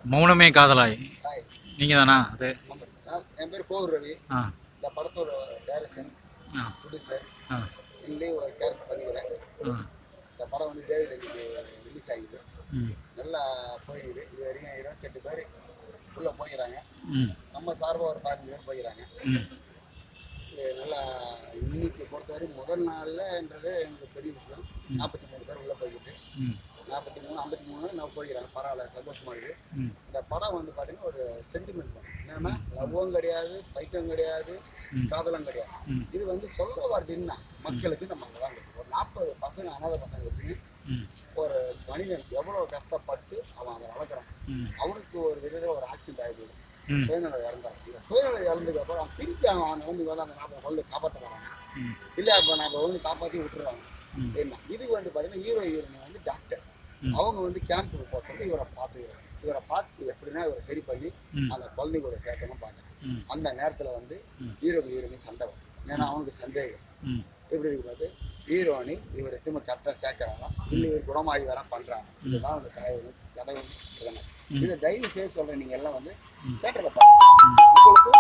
மௌனமே காதலாய் ஹாய். நீங்கள் தானா அது? ஆமாம் சார். என் பேர் கோவூர் ரவி. ஆ இந்த படத்தோட டைரக்ஷன் ஆ ப்ரொடியூசர். ஆ இதுலேயும் ஒரு கேரக்டர் பண்ணிக்கிறேன். ஆ இந்த படம் வந்து தேவியில் இன்னைக்கு ரிலீஸ் ஆகிது. ம் நல்லா போயிடுது. இது வரைக்கும் 28 பேர் உள்ளே போயிடறாங்க. ம் நம்ம சார்பாக ஒரு 15 பேர் போயிடறாங்க. ம் இது நல்லா இன்னைக்கு பொறுத்தவரை முதல் நாளில்ன்றது எனக்கு பெரிய விஷயம். 43 பேர் உள்ளே போய்கிட்டு ம் 43 53 நான் போய்க்கிறாங்க. பரவாயில்ல, சந்தோஷமா இருக்குது. ம் இந்த படம் வந்து பார்த்தீங்கன்னா ஒரு சென்டிமெண்ட் படம். என்னன்னா லவ்வும் கிடையாது, பைக்கம் கிடையாது, காதலும் கிடையாது. ம் இது வந்து சொல்ல வார்த்தைன்னா மக்களுக்கு நம்ம அங்கே தான் ஒரு 40 பசங்க அனாதை பசங்க வச்சுன்னு ம் ஒரு மனிதன் எவ்வளோ கஷ்டப்பட்டு அவன் அதை வளர்க்குறான். ம் அவனுக்கு ஒரு விதத்தில் ஒரு ஆக்சிடென்ட் ஆகிடுது. ம் சுயநலை இறந்தான். இந்த சுயநலை இறந்ததுக்கு அப்புறம் அவன் திருப்பி அவன் நிலைமைக்கு வந்து அந்த 40 குழந்தை காப்பாற்ற வராங்க. ம் இல்லை அப்போ நம்ம வந்து காப்பாற்றி விட்டுருவாங்க. ம் என்ன இதுக்கு வந்து பார்த்தீங்கன்னா ஹீரோ ஹீரோயின் வந்து டாக்டர். ம். அவங்க வந்து கேம்புக்கு போக சொல்லி இவரை பார்த்துக்கிறாங்க. இவரை பார்த்து எப்படின்னா இவரை சரி பண்ணி ம். அந்த குழந்தைகளை சேர்க்கணும் பார்க்குறேன். ம் அந்த நேரத்தில் வந்து ம். ஹீரோயினி சண்டை வரும். ஏன்னா அவனுக்கு சந்தேகம் ம் எப்படி இருக்கு பார்த்து ஹீரோனி இவர் திரும்ப கரெக்டாக சேர்க்கிறாங்க, இல்லை இவர் குணமாகி வர பண்ணுறாங்க. இதுதான் அந்த கதை. இதை தயவு செய்து சொல்கிறேன், நீங்கள் எல்லாம் வந்து ம். தேட்டரில் பாருங்க. உங்களுக்கு